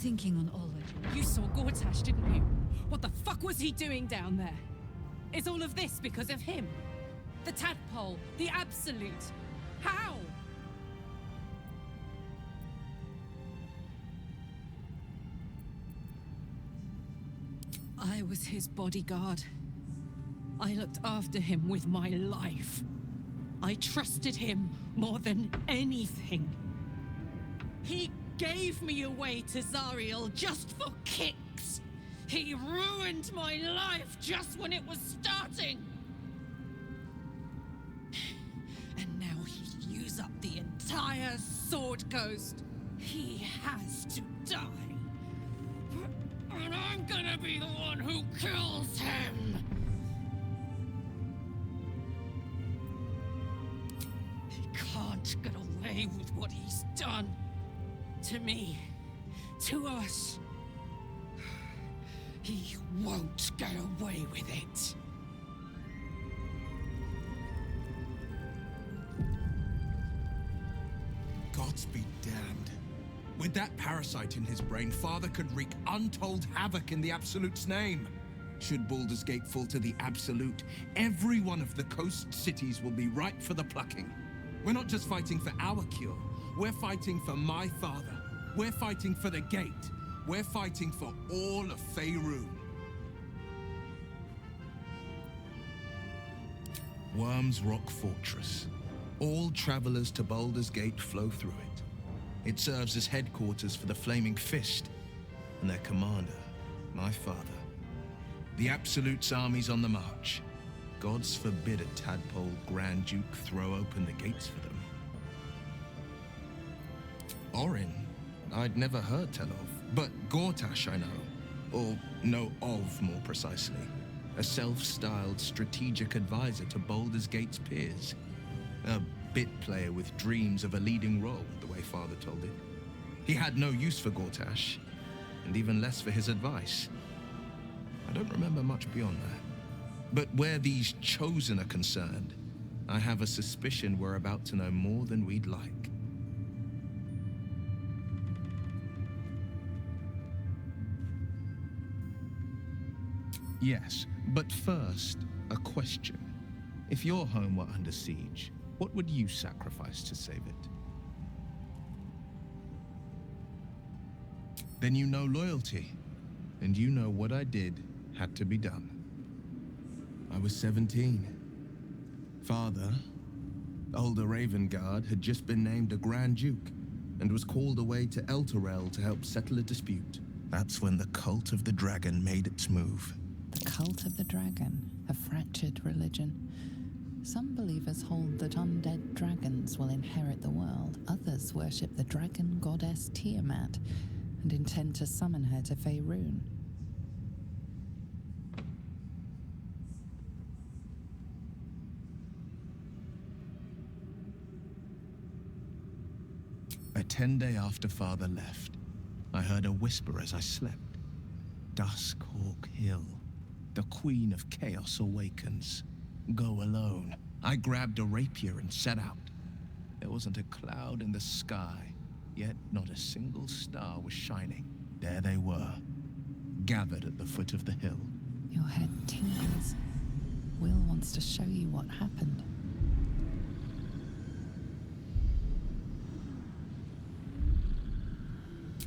thinking on Oleg. You saw Gortash, didn't you? What the fuck was he doing down there? Is all of this because of him? The tadpole, the absolute. How? I was his bodyguard. I looked after him with my life. I trusted him more than anything. He gave me away to Zariel just for kicks. He ruined my life just when it was starting. And now he'd use up the entire Sword Coast. He has to die. And I'm gonna be the one who kills him. He can't get away with what he's done. To me. To us. He won't get away with it. Gods be damned. With that parasite in his brain, Father could wreak untold havoc in the Absolute's name. Should Baldur's Gate fall to the Absolute, every one of the coast cities will be ripe for the plucking. We're not just fighting for our cure. We're fighting for my father. We're fighting for the Gate. We're fighting for all of Faerun. Worm's Rock Fortress. All travelers to Baldur's Gate flow through it. It serves as headquarters for the Flaming Fist and their commander, my father. The Absolute's army's on the march. Gods forbid a tadpole Grand Duke throw open the gates for them. Orin, I'd never heard tell of, but Gortash I know, or know of more precisely. A self-styled strategic advisor to Baldur's Gate's peers. A bit player with dreams of a leading role, the way Father told it. He had no use for Gortash, and even less for his advice. I don't remember much beyond that. But where these Chosen are concerned, I have a suspicion we're about to know more than we'd like. Yes, but first, a question. If your home were under siege, what would you sacrifice to save it? Then you know loyalty, and you know what I did had to be done. I was 17. Father, older Ravengard, had just been named a Grand Duke and was called away to Elturel to help settle a dispute. That's when the Cult of the Dragon made its move. The Cult of the Dragon, a fractured religion. Some believers hold that undead dragons will inherit the world. Others worship the dragon goddess Tiamat and intend to summon her to Faerun. A 10-day after Father left, I heard a whisper as I slept. Duskhawk Hill. The Queen of Chaos awakens. Go alone. I grabbed a rapier and set out. There wasn't a cloud in the sky, yet not a single star was shining. There they were, gathered at the foot of the hill. Your head tingles. Will wants to show you what happened.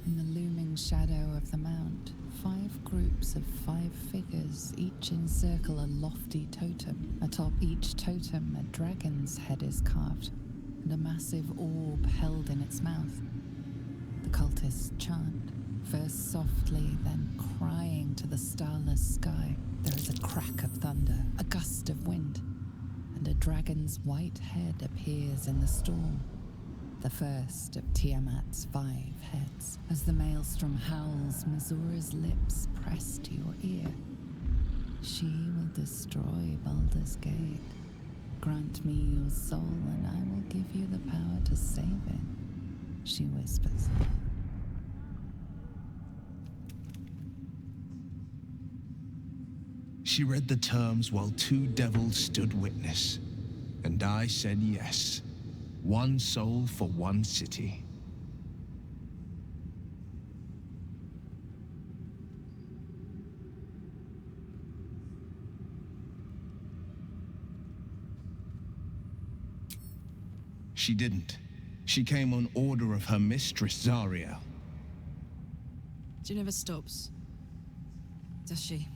In the looming shadow of the mount, 5 groups of 5 figures each encircle a lofty totem. Atop each totem, a dragon's head is carved, and a massive orb held in its mouth. The cultists chant, first softly, then crying to the starless sky. There is a crack of thunder, a gust of wind, and a dragon's white head appears in the storm. The first of Tiamat's 5 heads. As the maelstrom howls, Mazura's lips press to your ear. She will destroy Baldur's Gate. Grant me your soul, and I will give you the power to save it, she whispers. She read the terms while 2 devils stood witness, and I said yes. 1 soul for 1 city. She didn't. She came on order of her mistress, Zariel. She never stops, does she?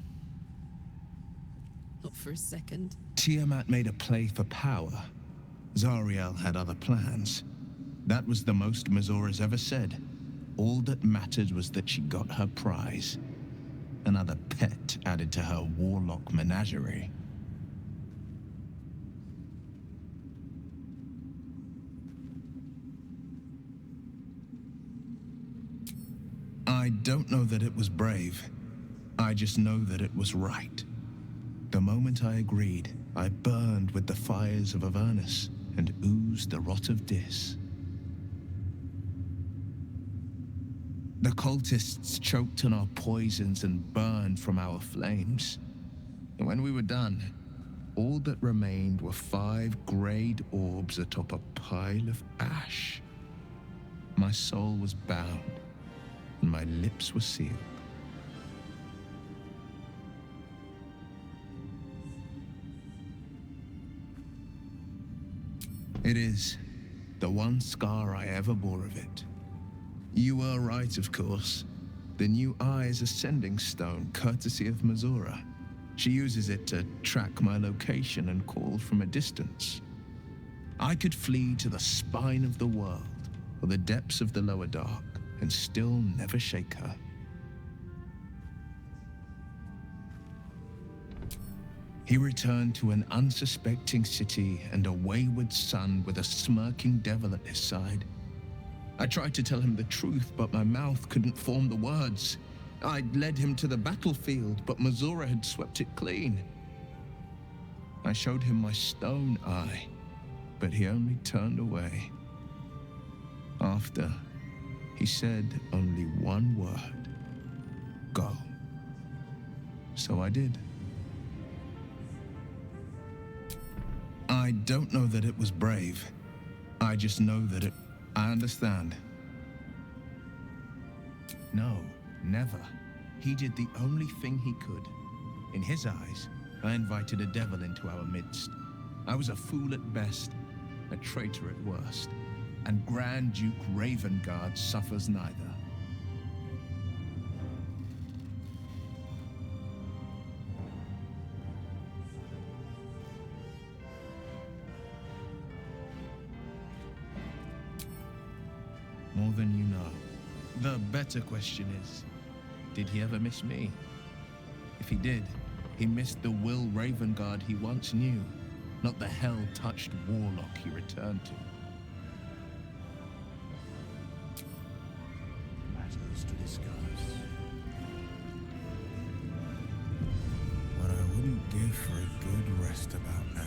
Not for a second. Tiamat made a play for power. Zariel had other plans. That was the most Mazora's ever said. All that mattered was that she got her prize. Another pet added to her warlock menagerie. I don't know that it was brave. I just know that it was right. The moment I agreed, I burned with the fires of Avernus and oozed the rot of Dis. The cultists choked on our poisons and burned from our flames. And when we were done, all that remained were 5 grayed orbs atop a pile of ash. My soul was bound, and my lips were sealed. It is the one scar I ever bore of it. You were right, of course. The new eye is a sending stone, courtesy of Mazora. She uses it to track my location and call from a distance. I could flee to the spine of the world, or the depths of the lower dark, and still never shake her. He returned to an unsuspecting city and a wayward son with a smirking devil at his side. I tried to tell him the truth, but my mouth couldn't form the words. I'd led him to the battlefield, but Mazora had swept it clean. I showed him my stone eye, but he only turned away. After, he said only one word: go. So I did. I don't know that it was brave. I just know that I understand. No, never. He did the only thing he could. In his eyes, I invited a devil into our midst. I was a fool at best, a traitor at worst, and Grand Duke Ravengard suffers neither. More than you know. The better question is, did he ever miss me? If he did, he missed the Will Ravengard he once knew, not the hell-touched warlock he returned to. Matters to discuss. What I wouldn't give for a good rest about now.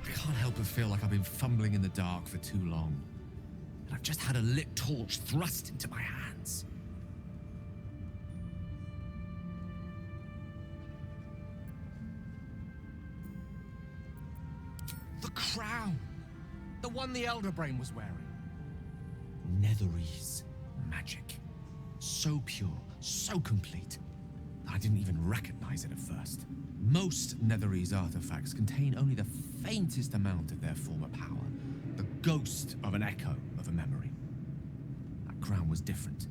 I can't help but feel like I've been fumbling in the dark for too long. And I've just had a lit torch thrust into my hands. The crown! The one the Elder Brain was wearing. Netherese magic. So pure, so complete, that I didn't even recognize it at first. Most Netherese artifacts contain only the faintest amount of their former power, the ghost of an echo of a memory. That crown was different.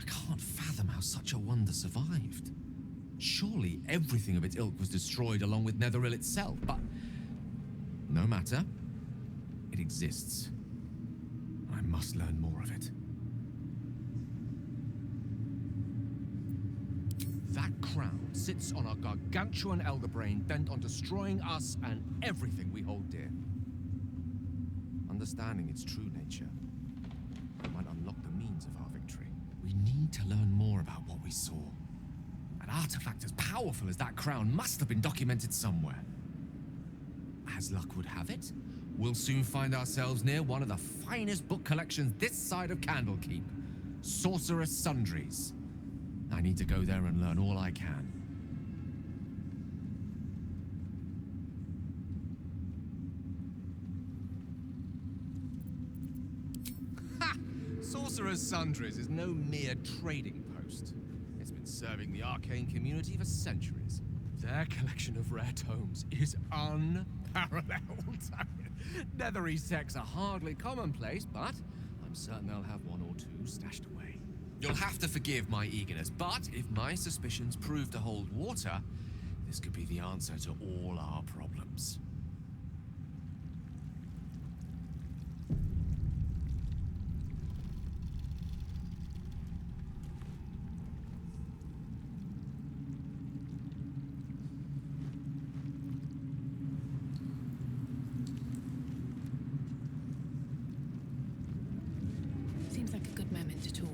I can't fathom how such a wonder survived. Surely everything of its ilk was destroyed along with Netheril itself, but no matter. It exists. I must learn more of it. That crown sits on a gargantuan elder brain bent on destroying us and everything we hold dear. Understanding its true nature might unlock the means of our victory. We need to learn more about what we saw. An artifact as powerful as that crown must have been documented somewhere. As luck would have it, we'll soon find ourselves near one of the finest book collections this side of Candlekeep, Sorcerer's Sundries. I need to go there and learn all I can. Ha! Sorcerer's Sundries is no mere trading post. It's been serving the arcane community for centuries. Their collection of rare tomes is unparalleled. Nethery sects are hardly commonplace, but I'm certain they'll have one or two stashed away. You'll have to forgive my eagerness, but if my suspicions prove to hold water, this could be the answer to all our problems. Seems like a good moment to talk.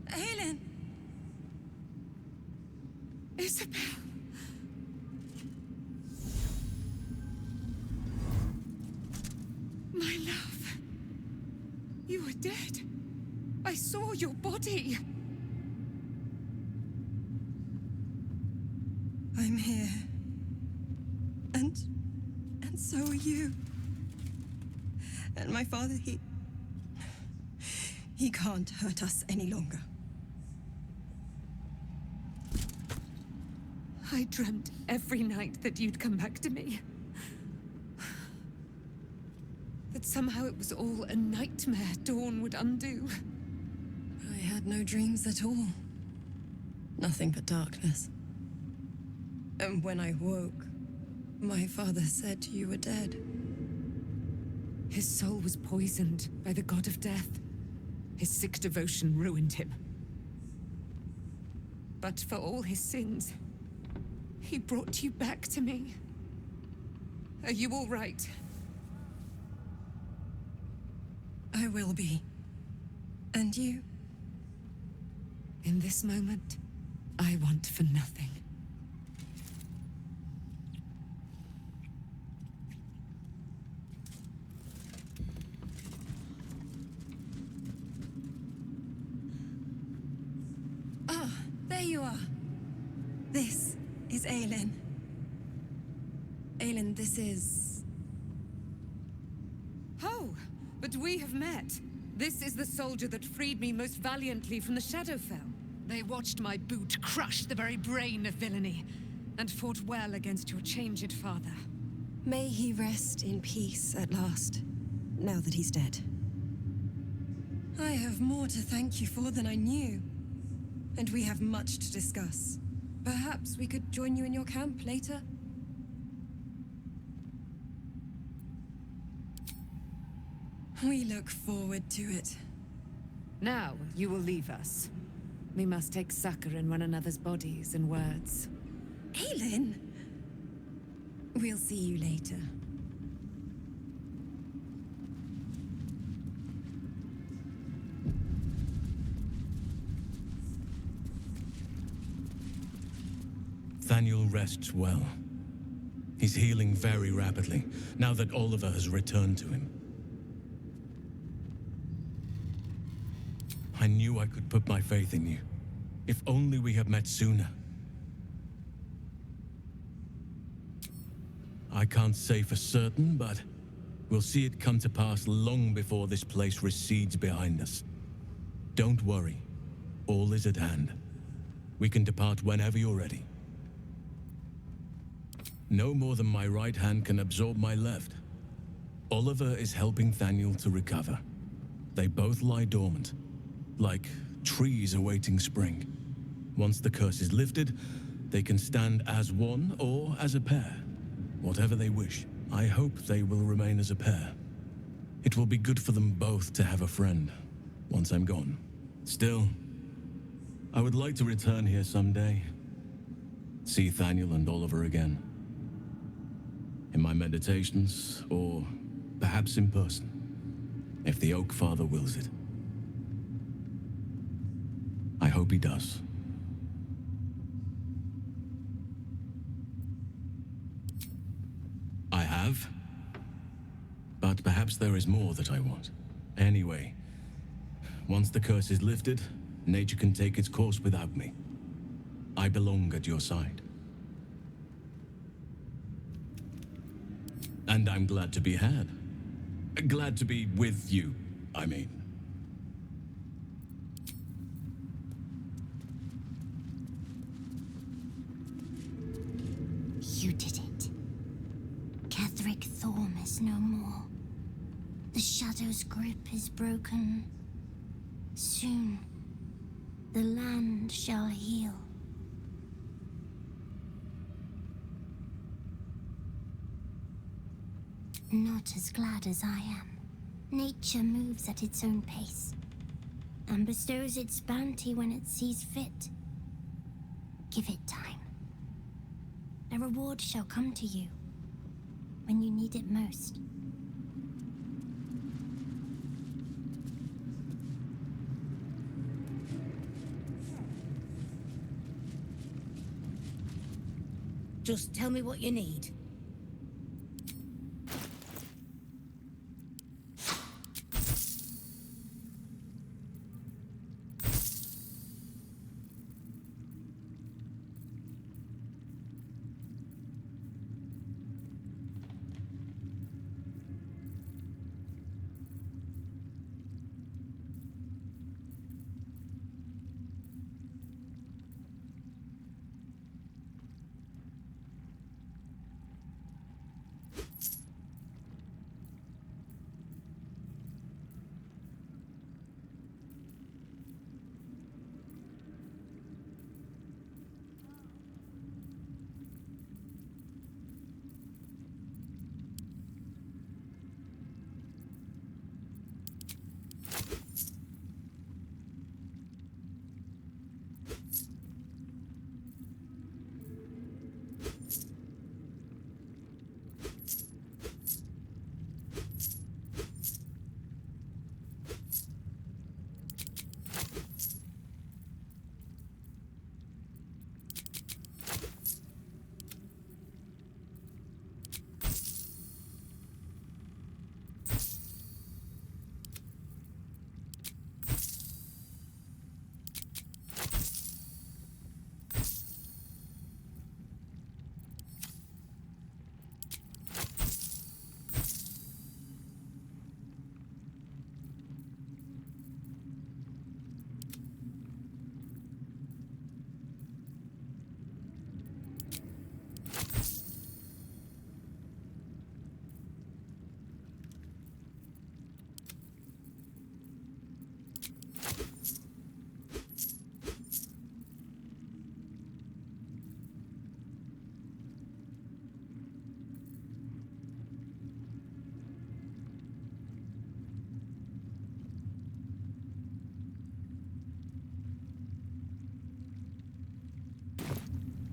Helen! Isabel! My love. You were dead. I saw your body. I'm here. And so are you. And my father, he can't hurt us any longer. I dreamt every night that you'd come back to me. That somehow it was all a nightmare Dawn would undo. I had no dreams at all. Nothing but darkness. And when I woke, my father said you were dead. His soul was poisoned by the god of death. His sick devotion ruined him. But for all his sins, he brought you back to me. Are you all right? I will be. And you? In this moment, I want for nothing. There you are. This is Aelin. Aelin, this is... Oh, but we have met. This is the soldier that freed me most valiantly from the Shadowfell. They watched my boot crush the very brain of villainy, and fought well against your changed father. May he rest in peace at last, now that he's dead. I have more to thank you for than I knew. And we have much to discuss. Perhaps we could join you in your camp later? We look forward to it. Now you will leave us. We must take succor in one another's bodies and words. Aelin! We'll see you later. Thaniel rests well. He's healing very rapidly, now that Oliver has returned to him. I knew I could put my faith in you. If only we had met sooner. I can't say for certain, but we'll see it come to pass long before this place recedes behind us. Don't worry. All is at hand. We can depart whenever you're ready. No more than my right hand can absorb my left. Oliver is helping Thaniel to recover. They both lie dormant, like trees awaiting spring. Once the curse is lifted, they can stand as one or as a pair. Whatever they wish. I hope they will remain as a pair. It will be good for them both to have a friend, once I'm gone. Still, I would like to return here someday. See Thaniel and Oliver again. In my meditations, or perhaps in person, if the Oak Father wills it. I hope he does. I have. But perhaps there is more that I want. Anyway, once the curse is lifted, nature can take its course without me. I belong at your side. And I'm glad to be had. Glad to be with you, I mean. You did it. Catherick Thorm is no more. The Shadow's grip is broken. Soon, the land shall heal. Not as glad as I am. Nature moves at its own pace, and bestows its bounty when it sees fit. Give it time. A reward shall come to you when you need it most. Just tell me what you need.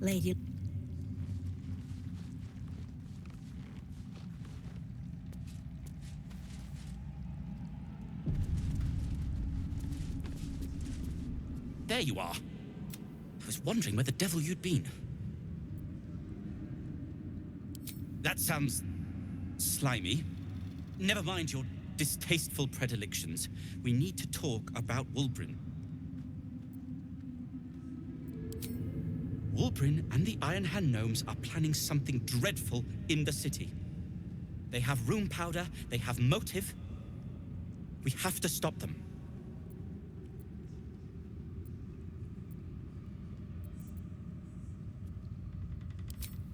Lady... There you are. I was wondering where the devil you'd been. That sounds slimy. Never mind your distasteful predilections. We need to talk about Wulbren. Wulbren and the Iron Hand Gnomes are planning something dreadful in the city. They have room powder, they have motive. We have to stop them.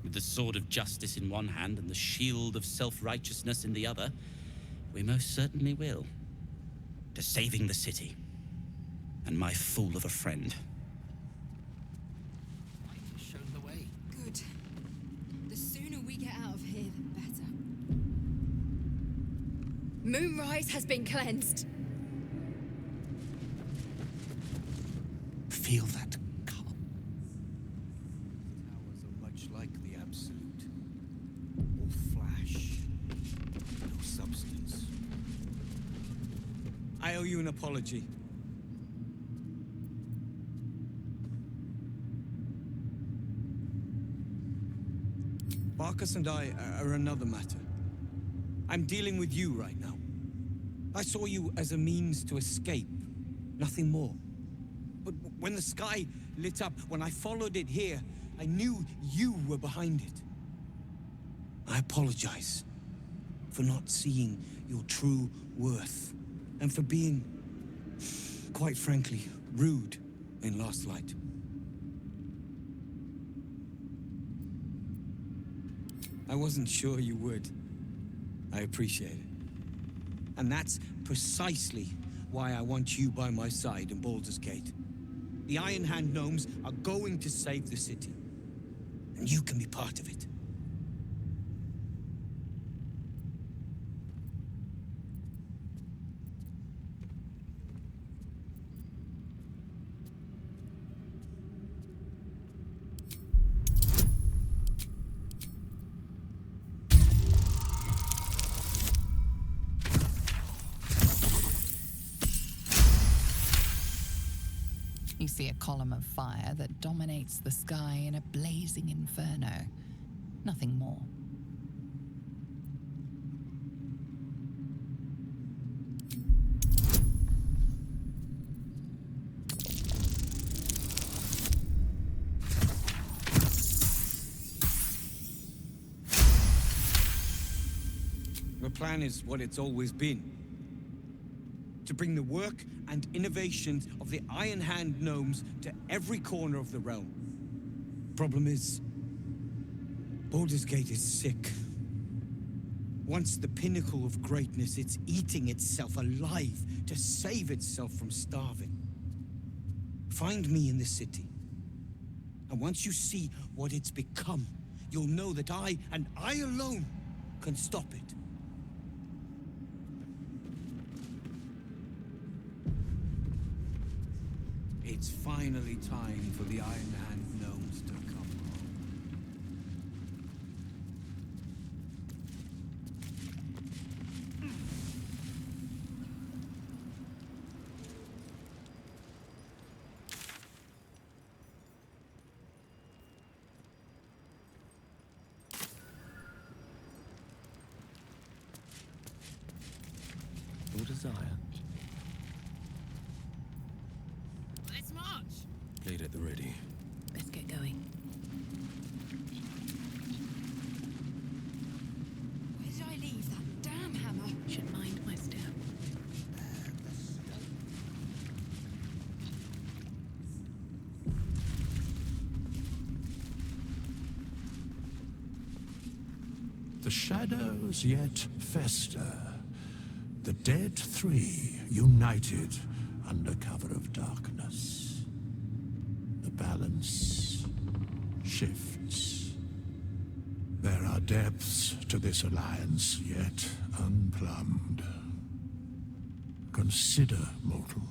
With the sword of justice in one hand and the shield of self-righteousness in the other, we most certainly will. To saving the city. And my fool of a friend. Shown the way. Good. The sooner we get out of here, the better. Moonrise has been cleansed. Feel that calm. Towers are much like the Absolute. All flash, no substance. I owe you an apology. Barkus and I are another matter. I'm dealing with you right now. I saw you as a means to escape, nothing more. But when the sky lit up, when I followed it here, I knew you were behind it. I apologize for not seeing your true worth, and for being, quite frankly, rude in Last Light. I wasn't sure you would. I appreciate it. And that's precisely why I want you by my side in Baldur's Gate. The Iron Hand gnomes are going to save the city. And you can be part of it. You see a column of fire that dominates the sky in a blazing inferno. Nothing more. The plan is what it's always been. To bring the work and innovations of the Iron Hand gnomes to every corner of the realm. Problem is, Baldur's Gate is sick. Once the pinnacle of greatness, it's eating itself alive to save itself from starving. Find me in the city. And once you see what it's become, you'll know that I, and I alone, can stop it. It's finally time for the Iron Hand gnomes to come home. Your desire. Let's march! Blade at the ready. Let's get going. Where did I leave that damn hammer? Should mind my step. The shadows yet fester. The dead three united under cover of darkness. The balance shifts. There are depths to this alliance yet unplumbed. Consider, mortal.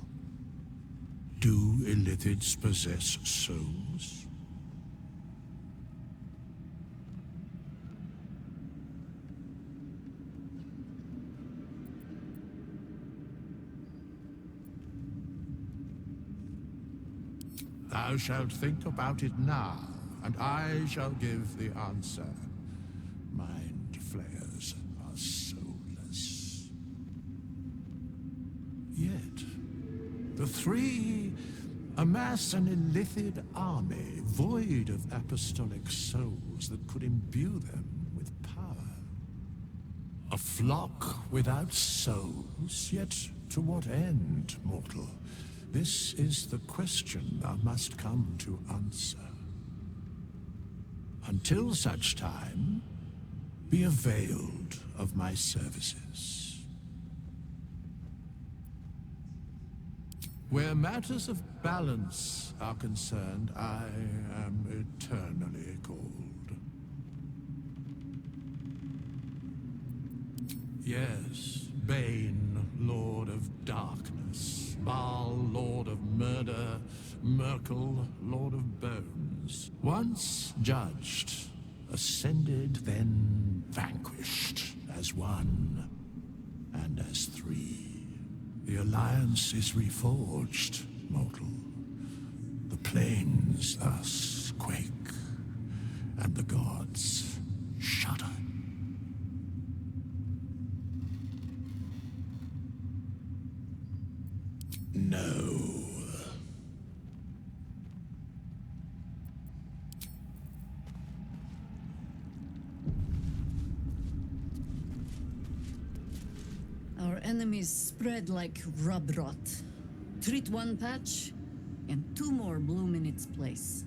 Do illithids possess souls? Thou shalt think about it now, and I shall give the answer. Mind flayers are soulless. Yet, the three amass an illithid army void of apostolic souls that could imbue them with power. A flock without souls, yet to what end, mortal? This is the question thou must come to answer. Until such time, be availed of my services. Where matters of balance are concerned, I am eternally cold. Yes, Bane, Lord of Darkness. Baal, Lord of Murder, Merkel, Lord of Bones. Once judged, ascended, then vanquished, as one and as three. The alliance is reforged, mortal. The plains thus quake, and the gods shudder. No. Our enemies spread like rub rot. Treat one patch, and two more bloom in its place.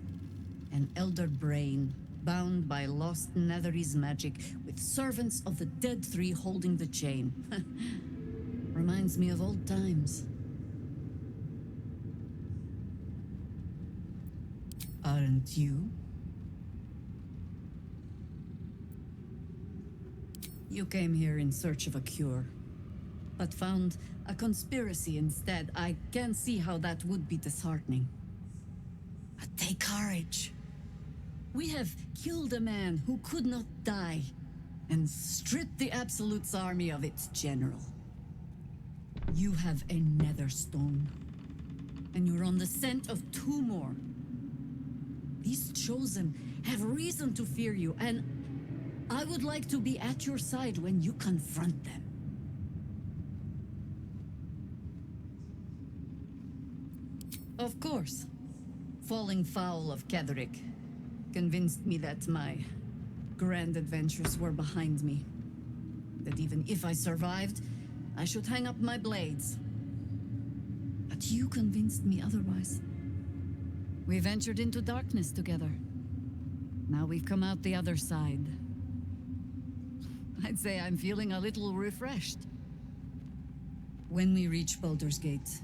An elder brain, bound by lost Netherese magic, with servants of the Dead Three holding the chain. Reminds me of old times. Aren't you? You came here in search of a cure, but found a conspiracy instead. I can see how that would be disheartening. But take courage. We have killed a man who could not die, and stripped the Absolute's army of its general. You have a nether stone, and you're on the scent of 2 more. These Chosen have reason to fear you, and I would like to be at your side when you confront them. Of course, falling foul of Ketheric convinced me that my grand adventures were behind me. That even if I survived, I should hang up my blades. But you convinced me otherwise. We ventured into darkness together. Now we've come out the other side. I'd say I'm feeling a little refreshed. When we reach Baldur's Gate,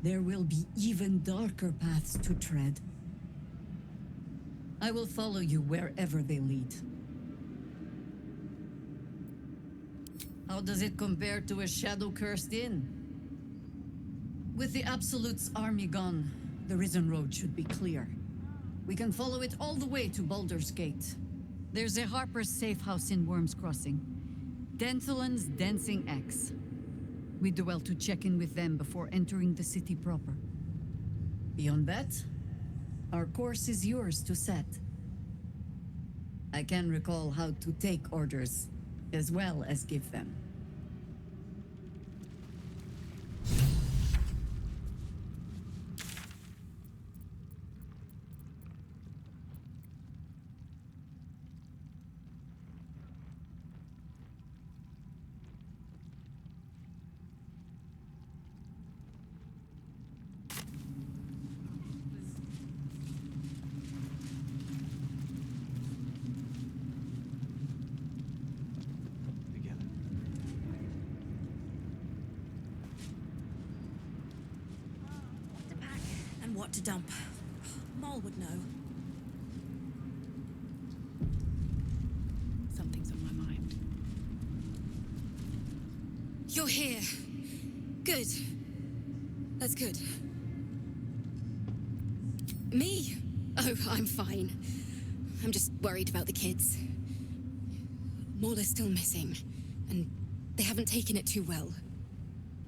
there will be even darker paths to tread. I will follow you wherever they lead. How does it compare to a shadow-cursed inn? With the Absolute's army gone, the Risen Road should be clear. We can follow it all the way to Baldur's Gate. There's a Harper's safe house in Worm's Crossing. Denthelin's Dancing Axe. We do well to check in with them before entering the city proper. Beyond that, our course is yours to set. I can recall how to take orders, as well as give them. What to dump. Mol would know. Something's on my mind. You're here. Good. That's good. Me? Oh, I'm fine. I'm just worried about the kids. Mol is still missing, and they haven't taken it too well.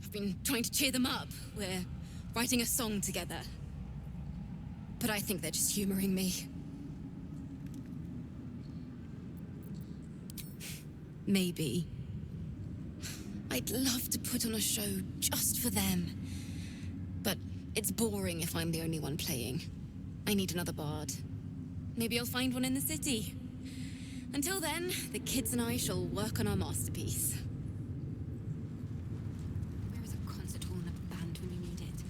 I've been trying to cheer them up. We're writing a song together. But I think they're just humoring me. Maybe. I'd love to put on a show just for them. But it's boring if I'm the only one playing. I need another bard. Maybe I'll find one in the city. Until then, the kids and I shall work on our masterpiece. Where is a concert hall and a band when you need it?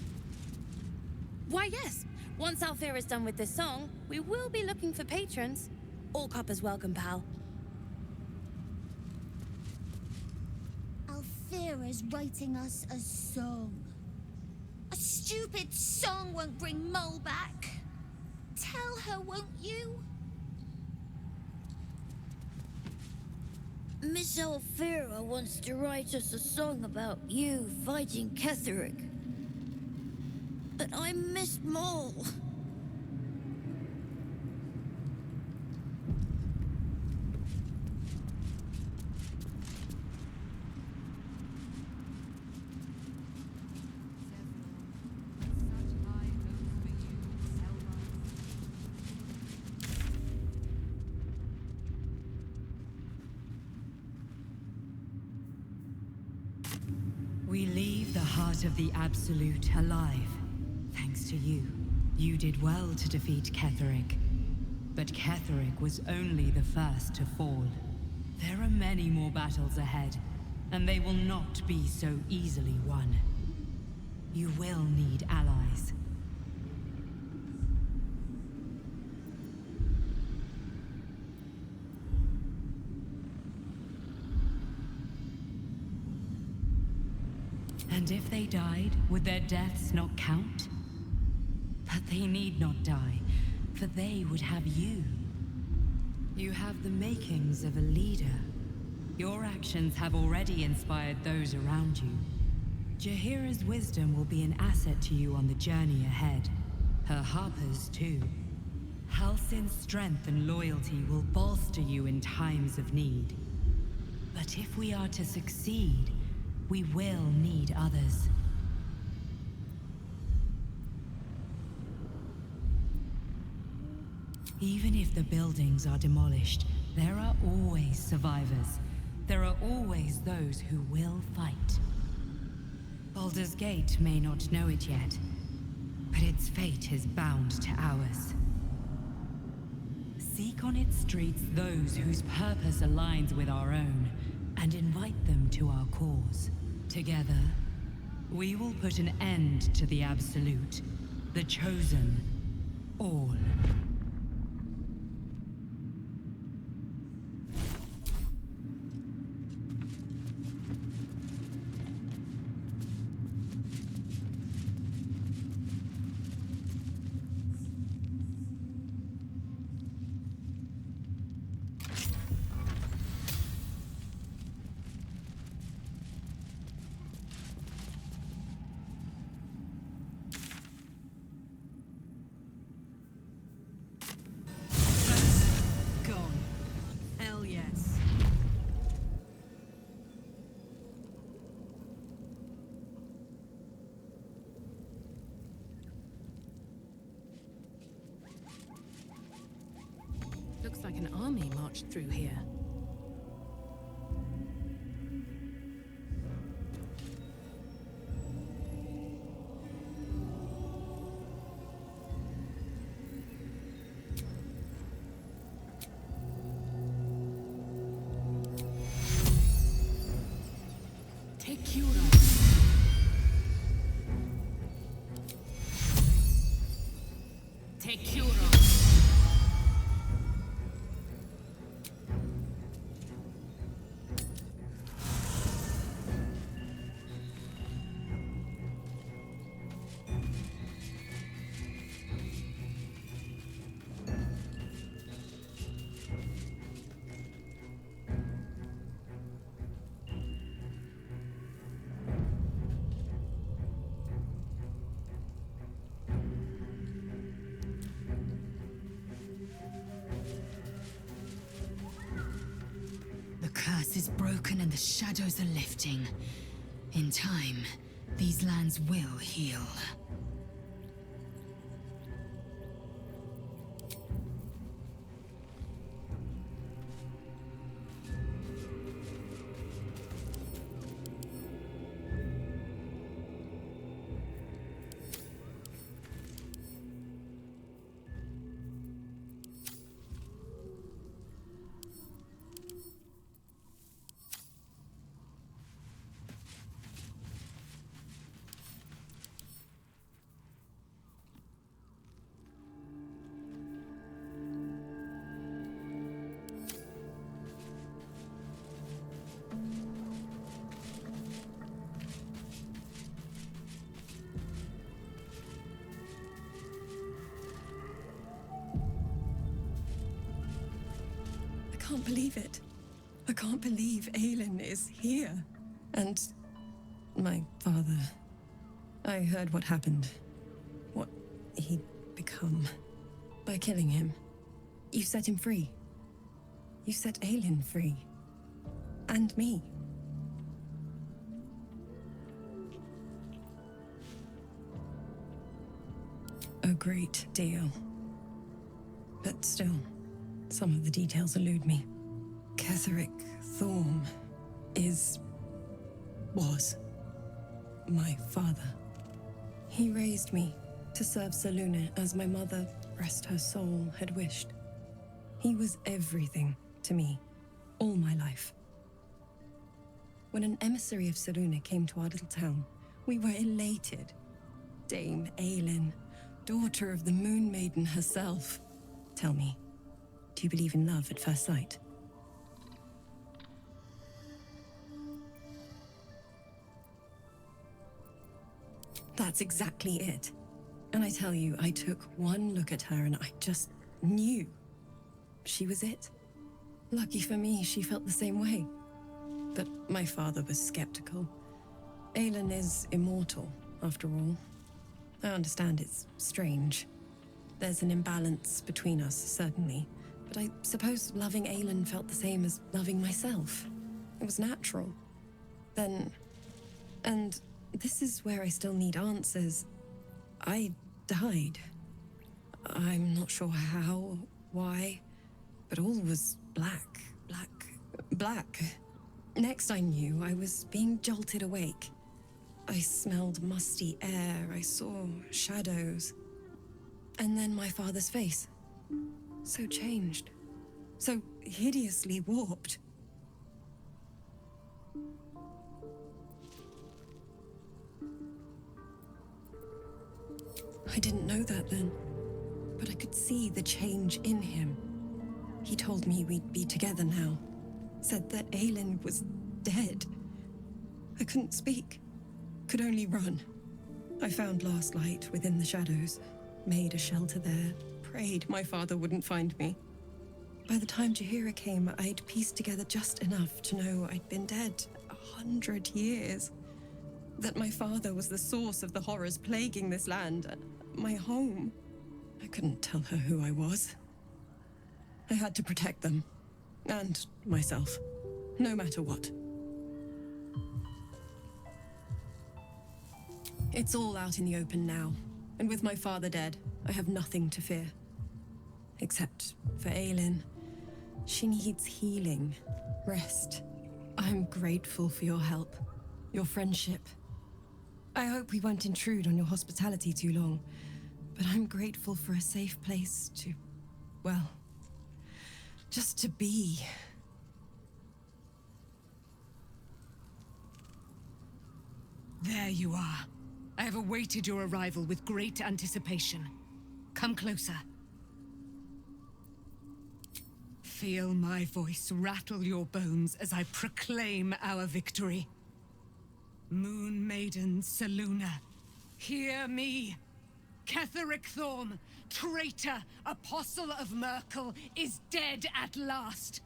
Why, yes. Once Alfira's done with this song, we will be looking for patrons. All coppers welcome, pal. Alfira's writing us a song. A stupid song won't bring Mole back. Tell her, won't you? Miss Alfira wants to write us a song about you fighting Ketheric. But I miss Mole. We leave the heart of the Absolute alive. Thanks to you. You did well to defeat Ketheric. But Ketheric was only the first to fall. There are many more battles ahead, and they will not be so easily won. You will need allies. And if they died, would their deaths not count? But they need not die, for they would have you. You have the makings of a leader. Your actions have already inspired those around you. Jahira's wisdom will be an asset to you on the journey ahead. Her harpers, too. Halsin's strength and loyalty will bolster you in times of need. But if we are to succeed, we will need others. Even if the buildings are demolished, there are always survivors. There are always those who will fight. Baldur's Gate may not know it yet, but its fate is bound to ours. Seek on its streets those whose purpose aligns with our own, and invite them to our cause. Together, we will put an end to the Absolute, the Chosen, all. Looks like an army marched through here. Take Cura. Take Cura. The curse is broken and the shadows are lifting. In time, these lands will heal. I can't believe it. I can't believe Aelin is here. And my father. I heard what happened. What he'd become. By killing him. You set him free. You set Aelin free. And me. A great deal. But still, some of the details elude me. Ketheric Thorm was my father. He raised me to serve Selûne as my mother, rest her soul, had wished. He was everything to me, all my life. When an emissary of Selûne came to our little town, we were elated. Dame Aelin, daughter of the Moon Maiden herself. Tell me, do you believe in love at first sight? That's exactly it. And I tell you, I took one look at her and I just knew she was it. Lucky for me, she felt the same way. But my father was skeptical. Aelin is immortal, after all. I understand it's strange. There's an imbalance between us, certainly. But I suppose loving Aelin felt the same as loving myself. It was natural. Then... And this is where I still need answers. I died. I'm not sure how, why, but all was black. Next I knew, I was being jolted awake. I smelled musty air, I saw shadows. And then my father's face. So changed. So hideously warped. I didn't know that then, but I could see the change in him. He told me we'd be together now. Said that Aelin was dead. I couldn't speak. Could only run. I found last light within the shadows. Made a shelter there. Prayed my father wouldn't find me. By the time Jaheira came, I'd pieced together just enough to know I'd been dead 100 years. That my father was the source of the horrors plaguing this land. My home. I couldn't tell her who I was. I had to protect them. And myself. No matter what. It's all out in the open now. And with my father dead, I have nothing to fear. Except for Aelin. She needs healing. Rest. I'm grateful for your help. Your friendship. I hope we won't intrude on your hospitality too long. But I'm grateful for a safe place to... well... just to be. There you are. I have awaited your arrival with great anticipation. Come closer. Feel my voice rattle your bones as I proclaim our victory. Moon Maiden Selûne, hear me. Ketheric Thorm, traitor, apostle of Merkel, is dead at last.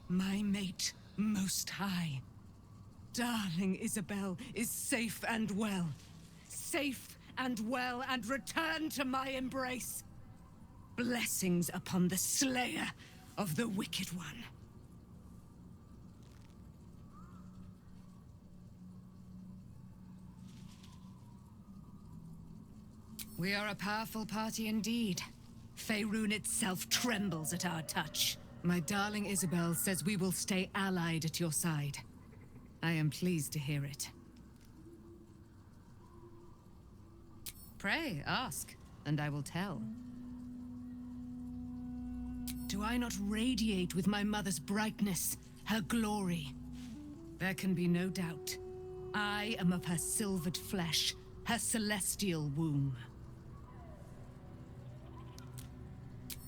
My mate, Most High. Darling Isabel is safe and well. Safe and well, and return to my embrace. Blessings upon the slayer of the Wicked One. We are a powerful party indeed. Faerun itself trembles at our touch. My darling Isabel says we will stay allied at your side. I am pleased to hear it. Pray, ask, and I will tell. Do I not radiate with my mother's brightness, her glory? There can be no doubt. I am of her silvered flesh, her celestial womb.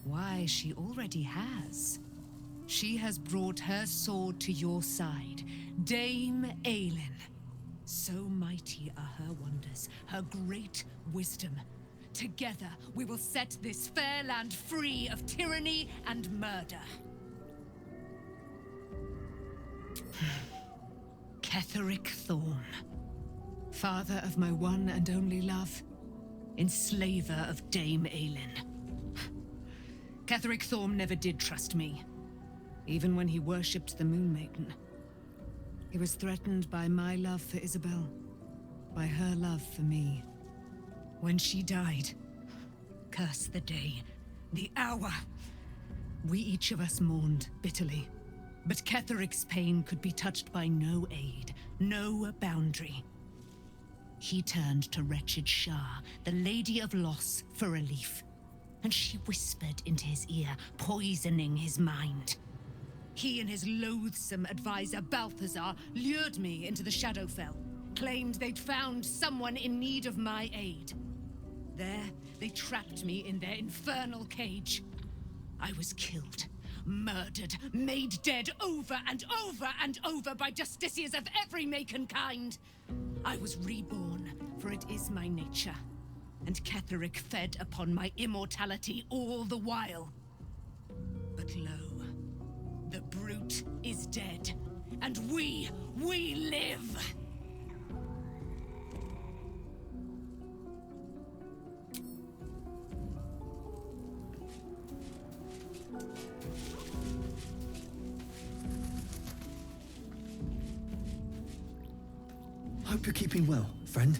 Why, she already has. She has brought her sword to your side, Dame Aelin. So mighty are her wonders, her great wisdom. Together, we will set this fair land free of tyranny and murder. Ketheric Thorm, father of my one and only love, enslaver of Dame Aelin. Ketheric Thorm never did trust me, even when he worshipped the Moon Maiden. He was threatened by my love for Isabel, by her love for me. When she died, curse the day, the hour. We each of us mourned bitterly, but Ketheric's pain could be touched by no aid, no boundary. He turned to wretched Shah, the Lady of Loss, for relief, and she whispered into his ear, poisoning his mind. He and his loathsome advisor Balthazar lured me into the Shadowfell, claimed they'd found someone in need of my aid. There, they trapped me in their infernal cage. I was killed, murdered, made dead over and over and over by justiciars of every make and kind. I was reborn, for it is my nature, and Ketheric fed upon my immortality all the while. But lo, the brute is dead, and we live! Hope you're keeping well, friend.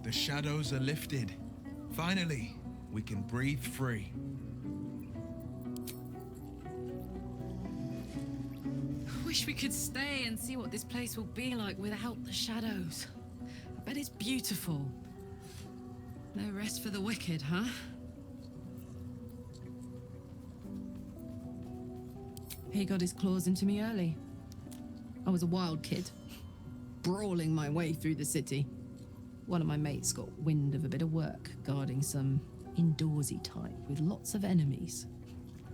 The shadows are lifted. Finally, we can breathe free. Wish we could stay and see what this place will be like without the shadows. I bet it's beautiful. No rest for the wicked, huh? He got his claws into me early. I was a wild kid, brawling my way through the city. One of my mates got wind of a bit of work guarding some indoorsy type with lots of enemies.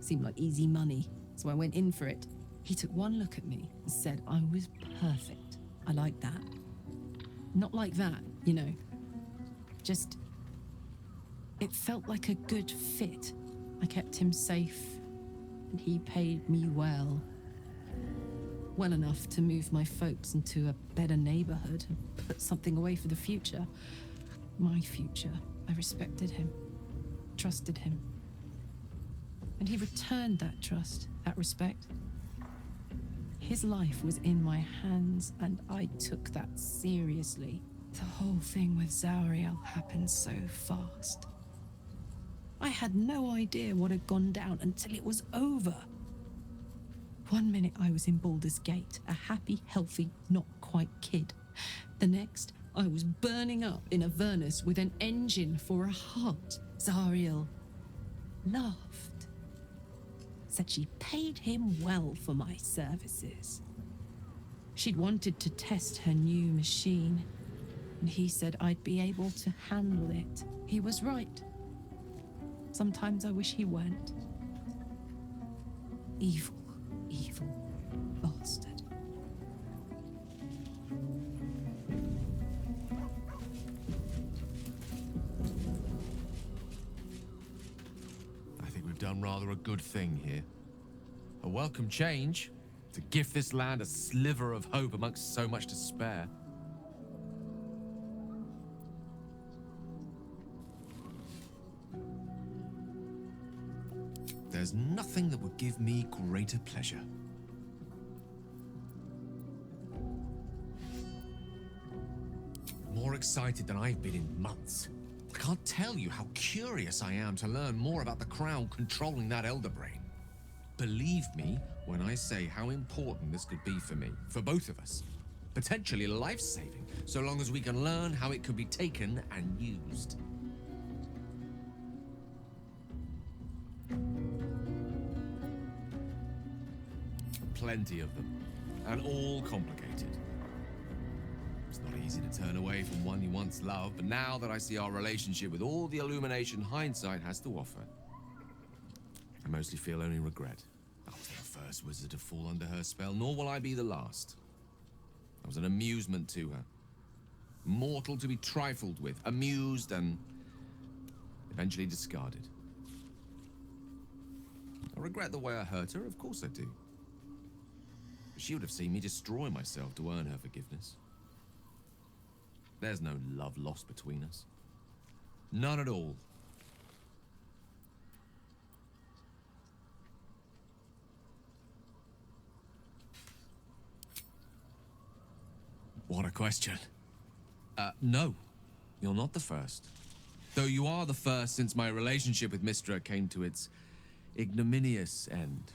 Seemed like easy money, so I went in for it. He took one look at me and said I was perfect. I like that. Not like that, you know. Just, it felt like a good fit. I kept him safe, and he paid me well. Well enough to move my folks into a better neighborhood and put something away for the future. My future. I respected him, trusted him. And he returned that trust, that respect. His life was in my hands, and I took that seriously. The whole thing with Zauriel happened so fast. I had no idea what had gone down until it was over. One minute I was in Baldur's Gate, a happy, healthy, not quite kid. The next, I was burning up in Avernus with an engine for a heart. Zariel laughed. Said she paid him well for my services. She'd wanted to test her new machine, and he said I'd be able to handle it. He was right. Sometimes I wish he weren't. Evil bastard. I think we've done rather a good thing here. A welcome change to gift this land a sliver of hope amongst so much despair. There's nothing that would give me greater pleasure. More excited than I've been in months. I can't tell you how curious I am to learn more about the Crown controlling that Elder Brain. Believe me when I say how important this could be for me, for both of us. Potentially life-saving, so long as we can learn how it could be taken and used. Plenty of them, and all complicated. It's not easy to turn away from one you once loved, but now that I see our relationship with all the illumination hindsight has to offer, I mostly feel only regret. I wasn't the first wizard to fall under her spell, nor will I be the last. I was an amusement to her. Mortal to be trifled with, amused and eventually discarded. I regret the way I hurt her, of course I do. She would have seen me destroy myself to earn her forgiveness. There's no love lost between us. None at all. What a question. No. You're not the first. Though you are the first since my relationship with Mystra came to its ignominious end.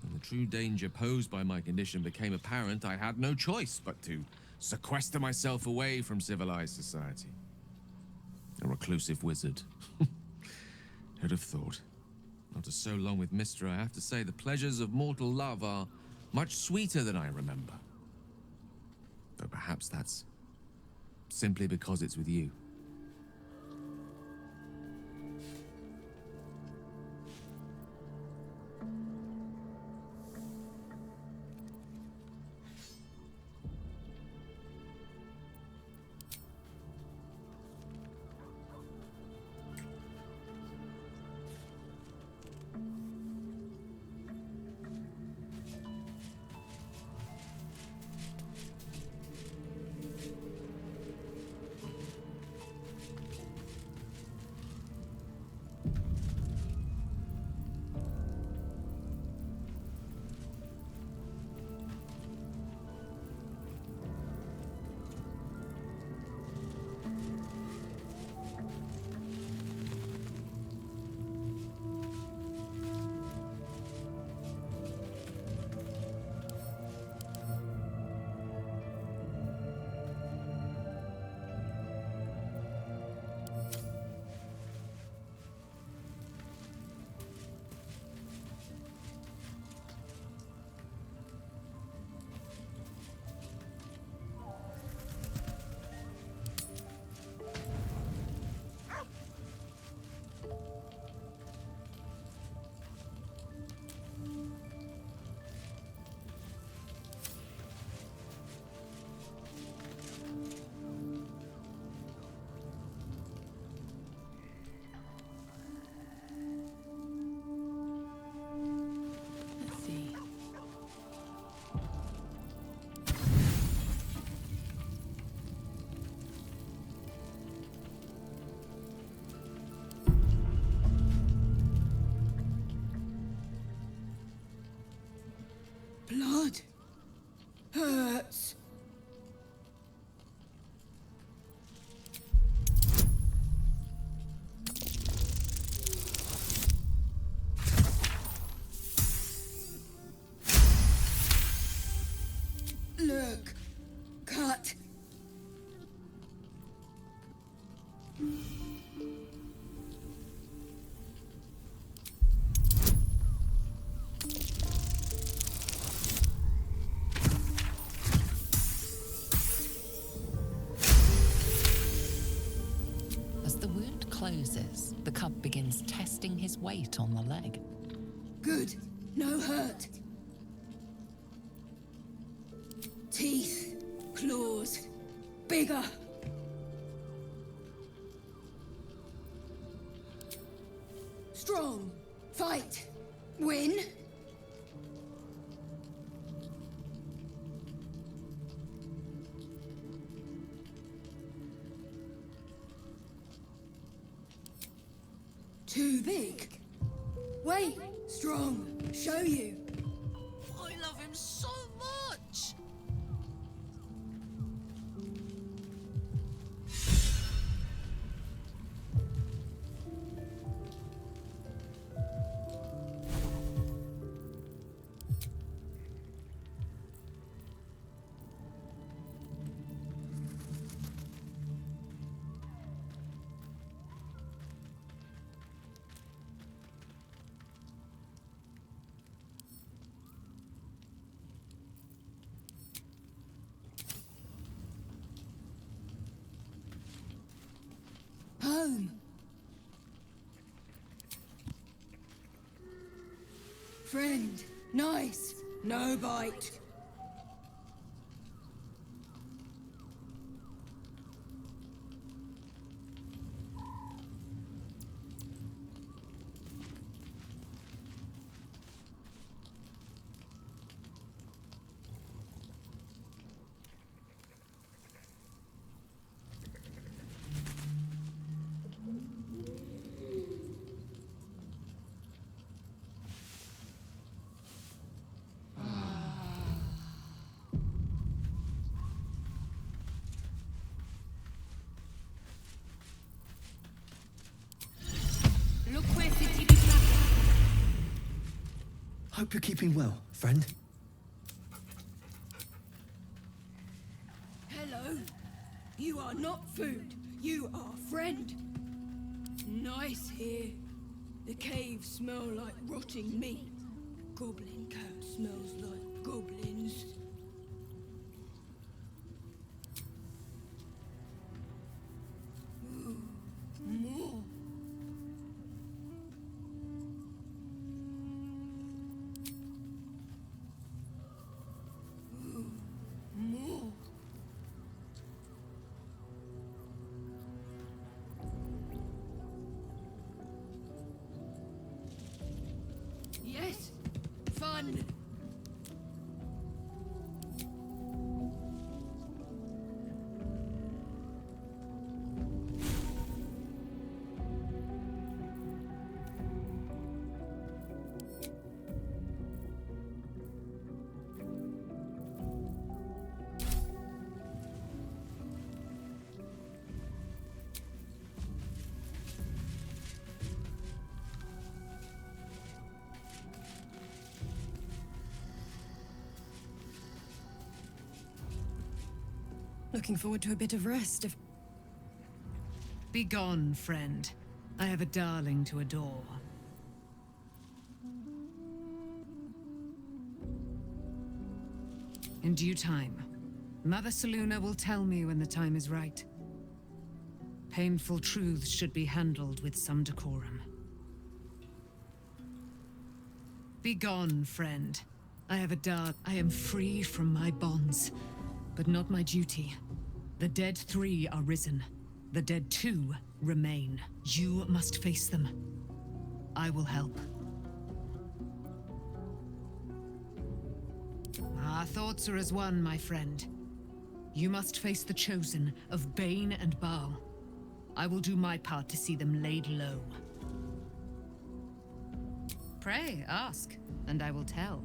When the true danger posed by my condition became apparent, I had no choice but to sequester myself away from civilized society. A reclusive wizard. Who'd have thought? After so long with Mystra, I have to say the pleasures of mortal love are much sweeter than I remember. Though perhaps that's simply because it's with you. Blood hurts. Look, cut. Closes, the cub begins testing his weight on the leg. Good. No hurt. Teeth. Claws. Bigger. Strong. Fight. Win. Too big. Wait, strong. Show you. I love him so much. Home. Friend. Nice. No bite. Hope you're keeping well, friend. Hello. You are not food. You are friend. Nice here. The caves smell like rotting meat. Goblin cat smells like goblins. Ooh, more. Ooh, more. Yes, fun. Looking forward to a bit of rest if... Begone, friend. I have a darling to adore. In due time, Mother Seluna will tell me when the time is right. Painful truths should be handled with some decorum. Begone, friend. I have a I am free from my bonds, but not my duty. The dead 3 are risen. The dead 2 remain. You must face them. I will help. Our thoughts are as one, my friend. You must face the Chosen of Bane and Baal. I will do my part to see them laid low. Pray, ask, and I will tell.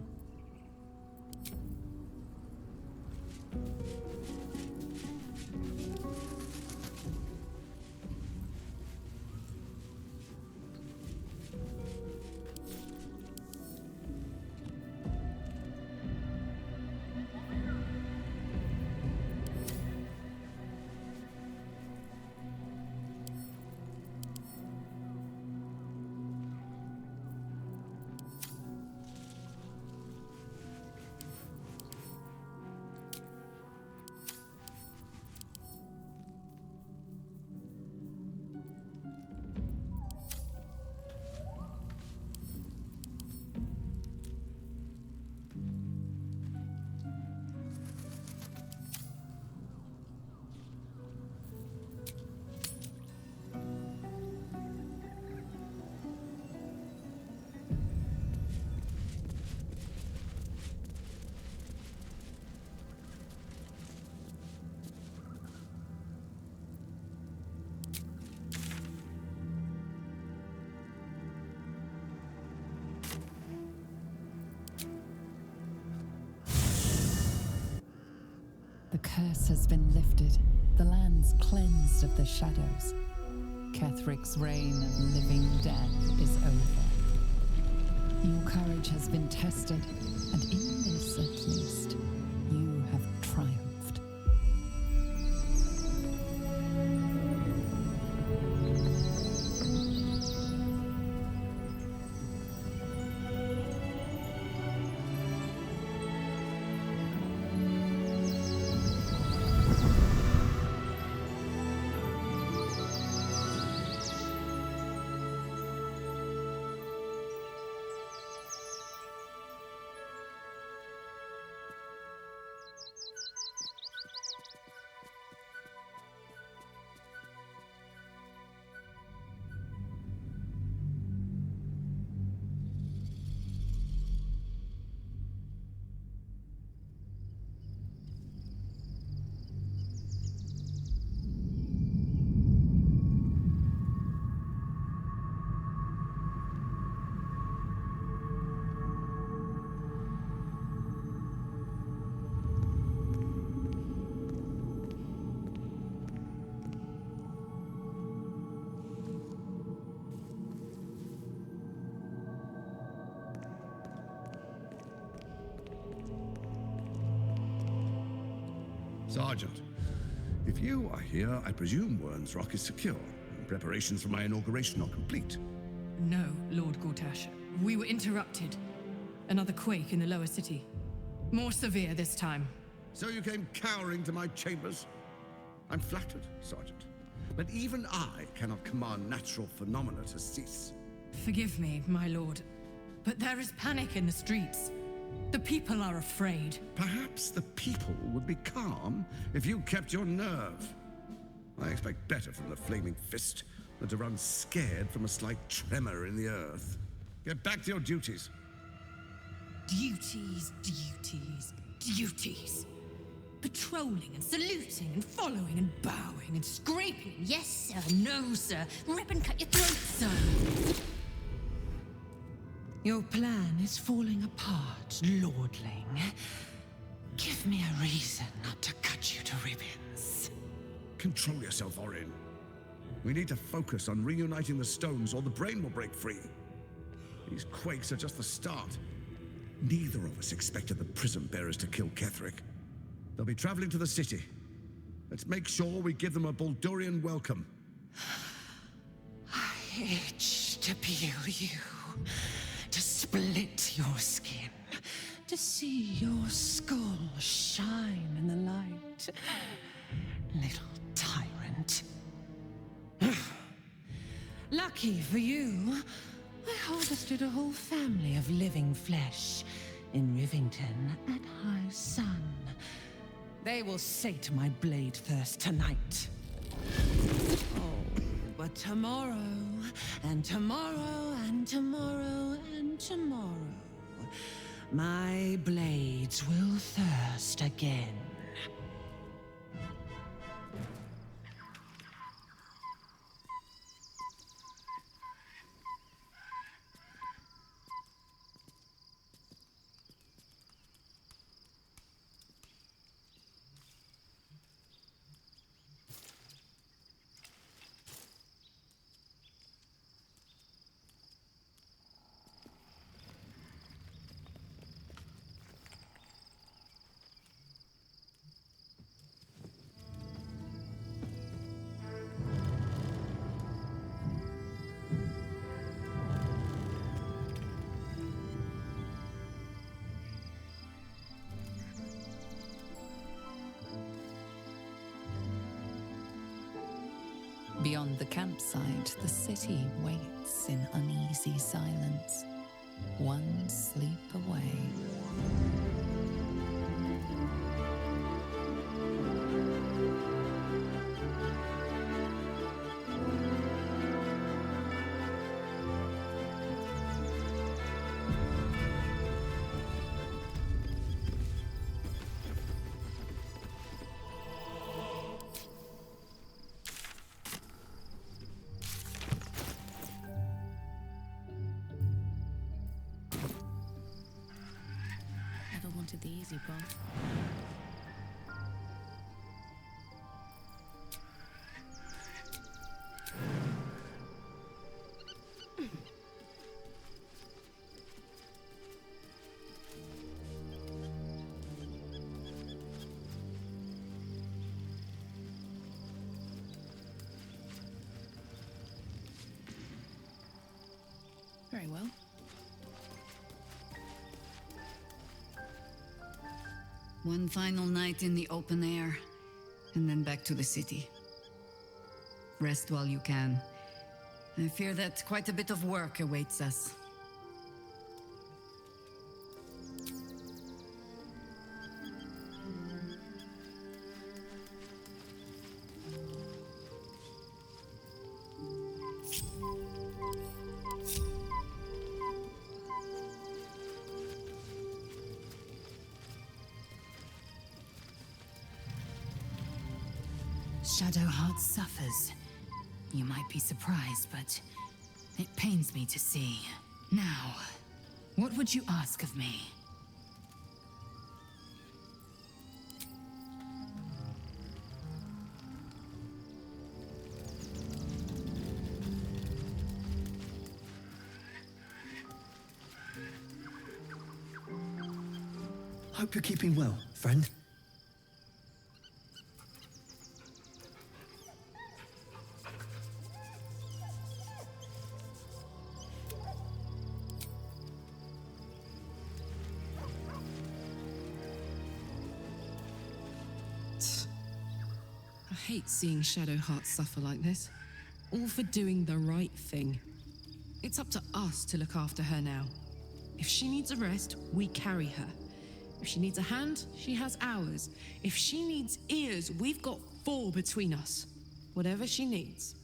The curse has been lifted, the lands cleansed of the shadows. Kethric's reign of living death is over. Your courage has been tested, and in this at least, you have triumphed. Sergeant, if you are here, I presume Wern's Rock is secure, and preparations for my inauguration are complete. No, Lord Gortash. We were interrupted. Another quake in the lower city. More severe this time. So you came cowering to my chambers? I'm flattered, Sergeant. But even I cannot command natural phenomena to cease. Forgive me, my lord, but there is panic in the streets. The people are afraid. Perhaps the people would be calm if you kept your nerve. I expect better from the Flaming Fist than to run scared from a slight tremor in the earth. Get back to your duties. Duties, duties, duties. Patrolling and saluting and following and bowing and scraping. Yes, sir. No, sir. Rip and cut your throat, sir. Your plan is falling apart, lordling. Give me a reason not to cut you to ribbons. Control yourself, Orin. We need to focus on reuniting the stones or the brain will break free. These quakes are just the start. Neither of us expected the Prism Bearers to kill Ketheric. They'll be traveling to the city. Let's make sure we give them a Baldurian welcome. I itch to peel you, to split your skin, to see your skull shine in the light. Little tyrant. Lucky for you, I harvested a whole family of living flesh in Rivington at high sun. They will sate my blade thirst tonight. Oh, but tomorrow, and tomorrow, and tomorrow, and tomorrow, my blades will thirst again. Beyond the campsite, the city waits in uneasy silence, one sleep away. The easy path. Very well. One final night in the open air, and then back to the city. Rest while you can. I fear that quite a bit of work awaits us. Shadowheart suffers. You might be surprised, but it pains me to see. Now, what would you ask of me? Hope you're keeping well, friend. hate seeing Shadowheart suffer like this. All for doing the right thing. It's up to us to look after her now. If she needs a rest, we carry her. If she needs a hand, she has ours. If she needs ears, we've got 4 between us. Whatever she needs.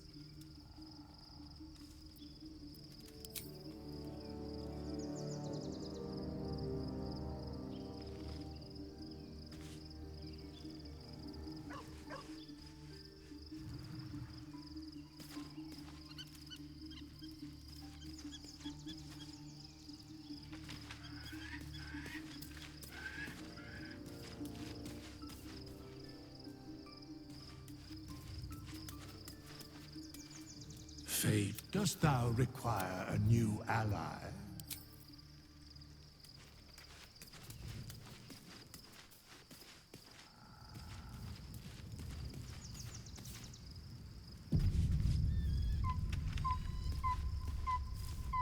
Fate, dost thou require a new ally?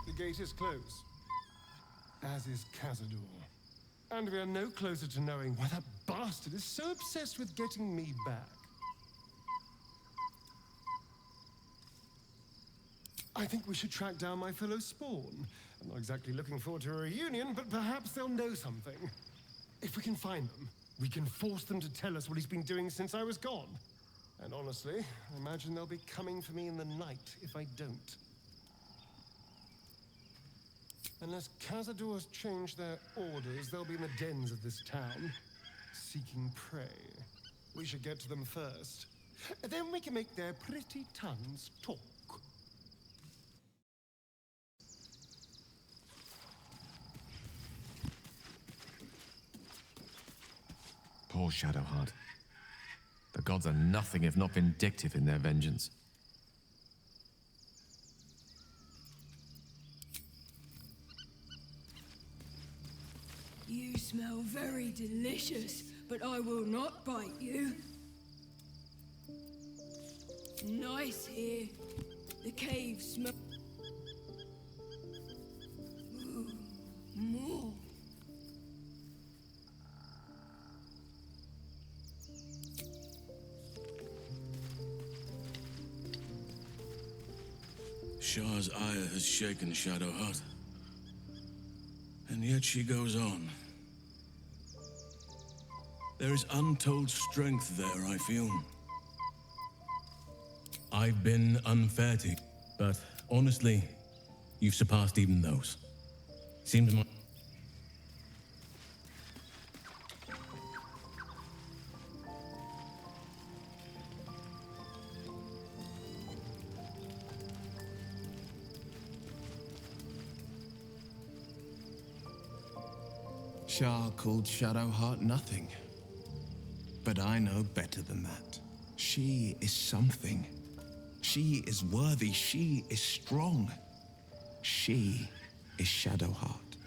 The gate is closed, as is Cazador. And we are no closer to knowing why that bastard is so obsessed with getting me back. I think we should track down my fellow Spawn. I'm not exactly looking forward to a reunion, but perhaps they'll know something. If we can find them, we can force them to tell us what he's been doing since I was gone. And honestly, I imagine they'll be coming for me in the night if I don't. Unless Cazador's changed their orders, they'll be in the dens of this town, seeking prey. We should get to them first. Then we can make their pretty tongues talk. Poor Shadowheart. The gods are nothing if not vindictive in their vengeance. You smell very delicious, but I will not bite you. Nice here. The cave smells. More. Shah's ire has shaken Shadowheart. And yet she goes on. There is untold strength there, I feel. I've been unfair to you, but honestly, you've surpassed even those. Seems my... Shah called Shadowheart nothing. But I know better than that. She is something. She is worthy. She is strong. She is Shadowheart.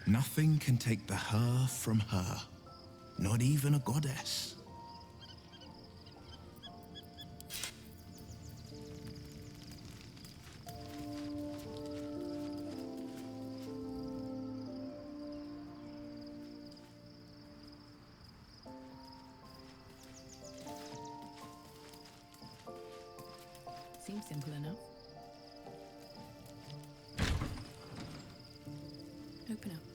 Nothing can take the her from her. Not even a goddess. Seems simple enough. Open up.